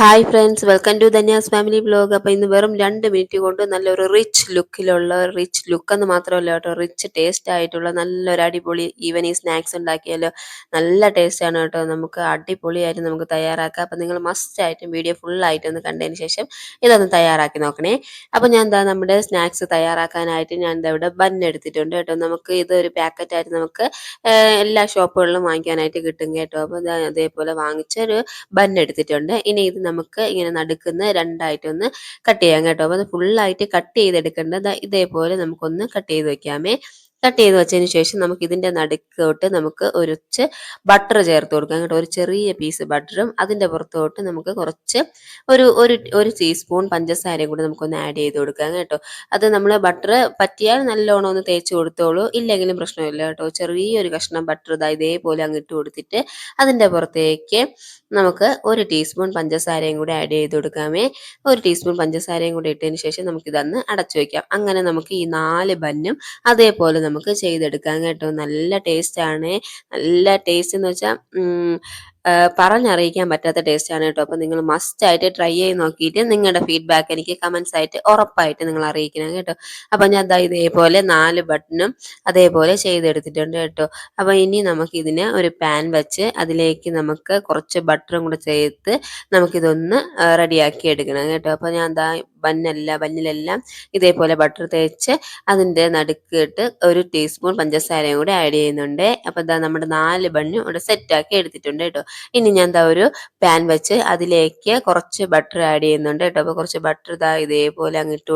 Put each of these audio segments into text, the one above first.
Hi friends, welcome to Dhanya's family vlog. അപ്പോൾ ഇന്ന് വെറും 2 മിനിറ്റ് കൊണ്ട് നല്ലൊരു റിച്ച് ലുക്ക് എന്ന് മാത്രമല്ല കേട്ടോ, റിച്ച് ടേസ്റ്റ് ആയിട്ടുള്ള നല്ലൊരു അടിപൊളി ഈവനിങ് സ്നാക്സ് ഉണ്ടാക്കിയാലോ. നല്ല ടേസ്റ്റാണ് കേട്ടോ, നമുക്ക് അടിപൊളിയായിട്ട് നമുക്ക് തയ്യാറാക്കാം. അപ്പോൾ നിങ്ങൾ മസ്റ്റ് ആയിട്ടും വീഡിയോ ഫുള്ളായിട്ട് ഒന്ന് കണ്ടതിന് ശേഷം ഇതൊന്ന് തയ്യാറാക്കി നോക്കണേ. അപ്പോൾ ഞാൻ എന്താ നമ്മുടെ സ്നാക്സ് തയ്യാറാക്കാനായിട്ട് ഞാൻ എന്താ ഇവിടെ ബൻ എടുത്തിട്ടുണ്ട് കേട്ടോ. നമുക്ക് ഇതൊരു പാക്കറ്റായിട്ട് നമുക്ക് എല്ലാ ഷോപ്പുകളിലും വാങ്ങിക്കാനായിട്ട് കിട്ടും കേട്ടോ. അപ്പോൾ അതേപോലെ വാങ്ങിച്ചൊരു ബൻ എടുത്തിട്ടുണ്ട്. ഇനി ഇത് നമുക്ക് ഇങ്ങനെ നടുക്കുന്ന രണ്ടായിട്ടൊന്ന് കട്ട് ചെയ്യാം കേട്ടോ. അപ്പോൾ അത് ഫുള്ളായിട്ട് കട്ട് ചെയ്തെടുക്കേണ്ടത് ഇതേപോലെ നമുക്കൊന്ന് കട്ട് ചെയ്ത് വെക്കാമേ. കട്ട് ചെയ്ത് വെച്ചതിന് ശേഷം നമുക്ക് ഇതിൻ്റെ നടുക്കോട്ട് നമുക്ക് ഒരിച്ച് ബട്ടർ ചേർത്ത് കൊടുക്കാം കേട്ടോ. ഒരു ചെറിയ പീസ് ബട്ടറും അതിൻ്റെ പുറത്തോട്ട് നമുക്ക് കുറച്ച് ഒരു ഒരു ഒരു ടീസ്പൂൺ പഞ്ചസാരയും കൂടി നമുക്കൊന്ന് ആഡ് ചെയ്ത് കൊടുക്കാം കേട്ടോ. അത് നമ്മൾ ബട്ടർ പറ്റിയാൽ നല്ലോണം ഒന്ന് തേച്ച് കൊടുത്തോളൂ, ഇല്ലെങ്കിലും പ്രശ്നമില്ല കേട്ടോ. ചെറിയൊരു കഷ്ണം ബട്ടർ ഇതേപോലെ അങ്ങ് ഇട്ട് കൊടുത്തിട്ട് അതിൻ്റെ പുറത്തേക്ക് നമുക്ക് ഒരു ടീസ്പൂൺ പഞ്ചസാരയും കൂടി ആഡ് ചെയ്ത് കൊടുക്കാമേ. ഒരു ടീസ്പൂൺ പഞ്ചസാരയും കൂടി ഇട്ടതിന് ശേഷം നമുക്കിതൊന്ന് അടച്ചു വയ്ക്കാം. അങ്ങനെ നമുക്ക് ഈ 4 ബന്നും അതേപോലെ നമുക്ക് ചെയ്തെടുക്കാം കേട്ടോ. നല്ല ടേസ്റ്റാണ്. നല്ല ടേസ്റ്റ് എന്ന് വെച്ചാൽ പറഞ്ഞറിയിക്കാൻ പറ്റാത്ത ടേസ്റ്റാണ് കേട്ടോ. അപ്പോൾ നിങ്ങൾ മസ്റ്റ് ആയിട്ട് ട്രൈ ചെയ്ത് നോക്കിയിട്ട് നിങ്ങളുടെ ഫീഡ്ബാക്ക് എനിക്ക് കമൻസ് ആയിട്ട് ഉറപ്പായിട്ട് നിങ്ങൾ അറിയിക്കണം കേട്ടോ. അപ്പോൾ ഞാൻ ദാ ഇതേപോലെ 4 ബട്ടണും അതേപോലെ ചെയ്തെടുത്തിട്ടുണ്ട് കേട്ടോ. അപ്പോൾ ഇനി നമുക്കിതിന് ഒരു പാൻ വെച്ച് അതിലേക്ക് നമുക്ക് കുറച്ച് ബട്ടറും കൂടെ ചേർത്ത് നമുക്കിതൊന്ന് റെഡിയാക്കി എടുക്കണം കേട്ടോ. അപ്പോൾ ഞാൻ ദാ ബന്നിലെല്ലാം ഇതേപോലെ ബട്ടർ തേച്ച് അതിൻ്റെ നടുക്കിട്ട് ഒരു ടീസ്പൂൺ പഞ്ചസാരയും കൂടി ആഡ് ചെയ്യുന്നുണ്ട്. അപ്പോൾ ഇതാ നമ്മുടെ 4 ബണ്ണും ഇവിടെ സെറ്റാക്കി എടുത്തിട്ടുണ്ട് കേട്ടോ. ഇനി ഞാൻ എന്താ ഒരു പാൻ വെച്ച് അതിലേക്ക് കുറച്ച് ബട്ടർ ആഡ് ചെയ്യുന്നുണ്ട് കേട്ടോ. അപ്പോൾ കുറച്ച് ബട്ടർ ഇതാ ഇതേപോലെ അങ്ങ് ഇട്ട്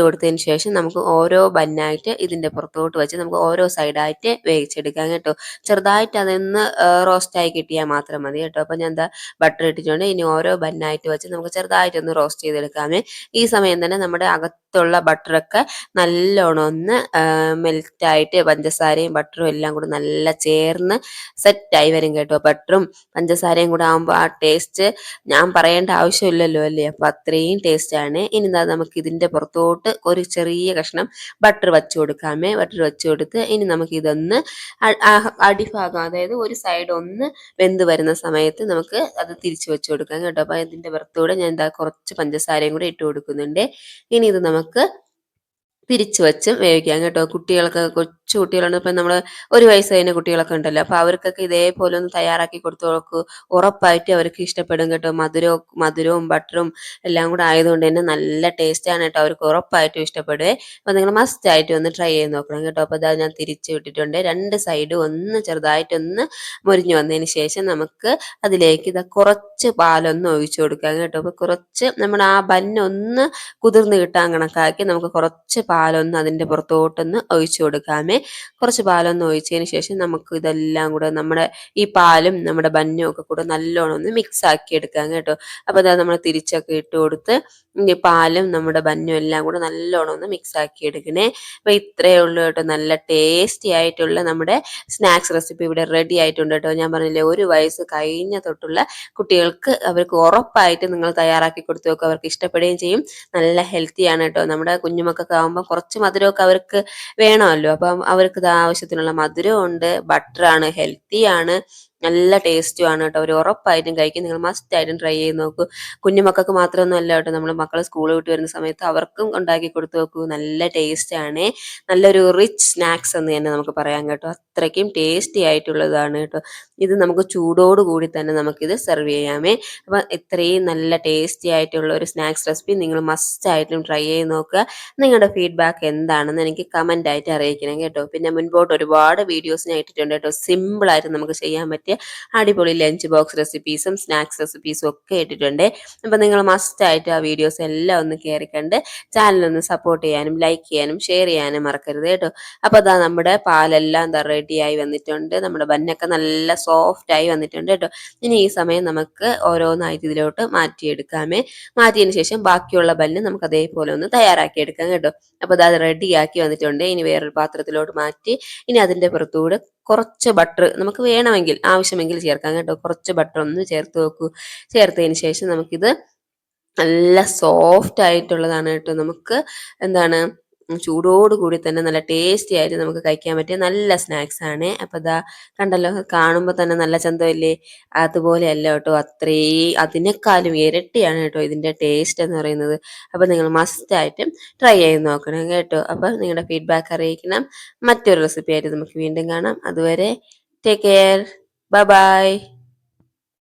കൊടുത്തതിന് ശേഷം നമുക്ക് ഓരോ ബന്നായിട്ട് ഇതിൻ്റെ പുറത്തോട്ട് വെച്ച് നമുക്ക് ഓരോ സൈഡായിട്ട് വേവിച്ചെടുക്കാം കേട്ടോ. ചെറുതായിട്ട് അതൊന്ന് റോസ്റ്റായി കിട്ടിയാൽ മാത്രം മതി കേട്ടോ. അപ്പോൾ ഞാൻ എന്താ ബട്ടർ ഇട്ടിട്ടുണ്ട്. ഇനി ഓരോ ബന്നായിട്ട് വെച്ച് നമുക്ക് ചെറുതായിട്ടൊന്ന് റോസ്റ്റ് ചെയ്തെടുക്കാമേ. ഈ സമയം തന്നെ നമ്മുടെ അകത്തുള്ള ബട്ടറൊക്കെ നല്ലോണം ഒന്ന് മെൽറ്റായിട്ട് പഞ്ചസാരയും ബട്ടറും എല്ലാം കൂടെ നല്ല ചേർന്ന് സെറ്റായി വരും കേട്ടോ. ബട്ടറും പഞ്ചസാരയും കൂടെ ആകുമ്പോൾ ആ ടേസ്റ്റ് ഞാൻ പറയേണ്ട ആവശ്യമില്ലല്ലോ അല്ലേ. അപ്പോൾ അത്രയും ടേസ്റ്റാണ്. ഇനി എന്താ നമുക്ക് ഇതിൻ്റെ പുറത്തോട്ട് ഒരു ചെറിയ കഷ്ണം ബട്ടർ വെച്ച് കൊടുക്കാമേ. ബട്ടർ വെച്ച് കൊടുത്ത് ഇനി നമുക്ക് ഇതൊന്ന് അടിഭാഗം, അതായത് ഒരു സൈഡ് ഒന്ന് വെന്ത് വരുന്ന സമയത്ത് നമുക്ക് അത് തിരിച്ച് വെച്ച് കൊടുക്കാം കേട്ടോ. അപ്പോൾ ഇതിൻ്റെ പുറത്തൂടെ ഞാൻ എന്താ കുറച്ച് പഞ്ചസാരയും കൂടെ ഇട്ട് കൊടുക്കുന്നുണ്ട്. ഇനി ഇത് നമുക്ക് തിരിച്ച് വെച്ചും വേവിക്കാം കേട്ടോ. കുട്ടികൾക്ക് കൊച്ചു കുട്ടികളാണ്, ഇപ്പം നമ്മൾ 1 വയസ്സ് കഴിഞ്ഞ കുട്ടികളൊക്കെ ഉണ്ടല്ലോ. അപ്പോൾ അവർക്കൊക്കെ ഇതേപോലെ ഒന്ന് തയ്യാറാക്കി കൊടുത്തു നോക്കൂ, ഉറപ്പായിട്ട് അവർക്ക് ഇഷ്ടപ്പെടും കേട്ടോ. മധുരവും ബട്ടറും എല്ലാം കൂടെ ആയതുകൊണ്ട് തന്നെ നല്ല ടേസ്റ്റാണ് കേട്ടോ. അവർക്ക് ഉറപ്പായിട്ടും ഇഷ്ടപ്പെടുവേ. അപ്പോൾ നിങ്ങൾ മസ്റ്റ് ആയിട്ട് ഒന്ന് ട്രൈ ചെയ്ത് നോക്കണം കേട്ടോ. അപ്പോൾ അതാ ഞാൻ തിരിച്ച് വിട്ടിട്ടുണ്ട്. 2 സൈഡും ഒന്ന് ചെറുതായിട്ടൊന്ന് മുരിഞ്ഞു വന്നതിന് ശേഷം നമുക്ക് അതിലേക്ക് ഇതാ കുറച്ച് പാലൊന്ന് ഒഴിച്ചു കൊടുക്കാം കേട്ടോ. അപ്പോൾ കുറച്ച് നമ്മുടെ ആ ബന്നൊന്ന് കുതിർന്ന് കിട്ടാൻ കണക്കാക്കി നമുക്ക് കുറച്ച് പാലൊന്ന് അതിൻ്റെ പുറത്തോട്ടൊന്ന് ഒഴിച്ചു കൊടുക്കാമേ. കുറച്ച് പാലൊന്ന് ഒഴിച്ചതിന് ശേഷം നമുക്ക് ഇതെല്ലാം കൂടെ നമ്മുടെ ഈ പാലും നമ്മുടെ ബന്നും ഒക്കെ കൂടെ നല്ലോണം ഒന്ന് മിക്സ് ആക്കി എടുക്കാം കേട്ടോ. അപ്പോൾ അതാ നമ്മൾ തിരിച്ചൊക്കെ ഇട്ട് കൊടുത്ത് ഈ പാലും നമ്മുടെ ബന്നും എല്ലാം കൂടെ നല്ലോണം ഒന്ന് മിക്സ് ആക്കി എടുക്കണേ. അപ്പോൾ ഇത്രയേ ഉള്ളൂ കേട്ടോ. നല്ല ടേസ്റ്റി ആയിട്ടുള്ള നമ്മുടെ സ്നാക്സ് റെസിപ്പി ഇവിടെ റെഡി ആയിട്ടുണ്ട് കേട്ടോ. ഞാൻ പറഞ്ഞില്ലേ, 1 വയസ്സ് കഴിഞ്ഞ തൊട്ടുള്ള കുട്ടികൾക്ക് അവർക്ക് ഉറപ്പായിട്ട് നിങ്ങൾ തയ്യാറാക്കി കൊടുത്തു നോക്കുക, അവർക്ക് ഇഷ്ടപ്പെടുകയും ചെയ്യും. നല്ല ഹെൽത്തിയാണ് കേട്ടോ. നമ്മുടെ കുഞ്ഞുമക്കൊക്കെ ആകുമ്പോൾ കുറച്ച് മധുരമൊക്കെ അവർക്ക് വേണമല്ലോ. അപ്പം അവർക്ക് ഇത് ആവശ്യത്തിനുള്ള മധുരവും ഉണ്ട്, ബട്ടറാണ്, ഹെൽത്തിയാണ്, നല്ല ടേസ്റ്റുമാണ് കേട്ടോ. അവർ ഉറപ്പായിട്ടും കഴിക്കും. നിങ്ങൾ മസ്റ്റ് ആയിട്ടും ട്രൈ ചെയ്ത് നോക്കൂ. കുഞ്ഞുമക്കൾക്ക് മാത്രമൊന്നും അല്ല കേട്ടോ, നമ്മൾ മക്കൾ സ്കൂൾ വിട്ട് വരുന്ന സമയത്ത് അവർക്കും ഉണ്ടാക്കി കൊടുത്തു നോക്കൂ. നല്ല ടേസ്റ്റാണ്. നല്ലൊരു റിച്ച് സ്നാക്സ് എന്ന് തന്നെ നമുക്ക് പറയാം കേട്ടോ. അത്രയ്ക്കും ടേസ്റ്റി ആയിട്ടുള്ളതാണ് കേട്ടോ. ഇത് നമുക്ക് ചൂടോടുകൂടി തന്നെ നമുക്കിത് സെർവ് ചെയ്യാമേ. അപ്പം ഇത്രയും നല്ല ടേസ്റ്റി ആയിട്ടുള്ള ഒരു സ്നാക്സ് റെസിപ്പി നിങ്ങൾ മസ്റ്റ് ആയിട്ടും ട്രൈ ചെയ്ത് നോക്കുക. നിങ്ങളുടെ ഫീഡ്ബാക്ക് എന്താണെന്ന് എനിക്ക് കമൻ്റ് ആയിട്ട് അറിയിക്കണം കേട്ടോ. പിന്നെ മുൻപോട്ട് ഒരുപാട് വീഡിയോസ് ഞാൻ ഇട്ടിട്ടുണ്ട് കേട്ടോ. സിമ്പിളായിട്ട് നമുക്ക് ചെയ്യാൻ പറ്റിയ അടിപൊളി ലഞ്ച് ബോക്സ് റെസിപ്പീസും സ്നാക്സ് റെസിപ്പീസും ഒക്കെ ഇട്ടിട്ടുണ്ട്. അപ്പം നിങ്ങൾ മസ്റ്റ് ആയിട്ട് ആ വീഡിയോസ് എല്ലാം ഒന്ന് കയറി കണ്ട് ചാനലൊന്ന് സപ്പോർട്ട് ചെയ്യാനും ലൈക്ക് ചെയ്യാനും ഷെയർ ചെയ്യാനും മറക്കരുത് കേട്ടോ. അപ്പോൾ അതാ നമ്മുടെ പാലെല്ലാം എന്താ റെഡിയായി വന്നിട്ടുണ്ട്. നമ്മുടെ ബന്നൊക്കെ നല്ല സോഫ്റ്റായി വന്നിട്ടുണ്ട് കേട്ടോ. ഇനി ഈ സമയം നമുക്ക് ഓരോന്നായിട്ട് ഇതിലോട്ട് മാറ്റിയെടുക്കാമേ. മാറ്റിയതിന് ശേഷം ബാക്കിയുള്ള ബന്ന് നമുക്ക് അതേപോലെ ഒന്ന് തയ്യാറാക്കി എടുക്കാം കേട്ടോ. അപ്പോൾ അത് റെഡിയാക്കി വന്നിട്ടുണ്ട്. ഇനി വേറൊരു പാത്രത്തിലോട്ട് മാറ്റി ഇനി അതിൻ്റെ പുറത്തൂടെ കുറച്ച് ബട്ടർ നമുക്ക് വേണമെങ്കിൽ ആവശ്യമെങ്കിൽ ചേർക്കാം കേട്ടോ. കുറച്ച് ബട്ടർ ഒന്ന് ചേർത്ത് വെക്കൂ. ചേർത്തതിന് ശേഷം നമുക്കിത് നല്ല സോഫ്റ്റ് ആയിട്ടുള്ളതാണ് കേട്ടോ. നമുക്ക് എന്താണ് ചൂടോട് കൂടി തന്നെ നല്ല ടേസ്റ്റി ആയിട്ട് നമുക്ക് കഴിക്കാൻ പറ്റിയ നല്ല സ്നാക്സ് ആണ്. അപ്പോൾ ഇതാ കണ്ടല്ലോ, കാണുമ്പോൾ തന്നെ നല്ല ചന്തമല്ലേ? അതുപോലെയല്ല കേട്ടോ, അതിനേക്കാളും ഇരട്ടിയാണ് കേട്ടോ ഇതിൻ്റെ ടേസ്റ്റ് എന്ന് പറയുന്നത്. അപ്പോൾ നിങ്ങൾ മസ്റ്റായിട്ടും ട്രൈ ചെയ്ത് നോക്കണം കേട്ടോ. അപ്പോൾ നിങ്ങളുടെ ഫീഡ്ബാക്ക് അറിയിക്കണം. മറ്റൊരു റെസിപ്പി ആയിട്ട് നമുക്ക് വീണ്ടും കാണാം. അതുവരെ ടേക്ക് കെയർ. Bye bye.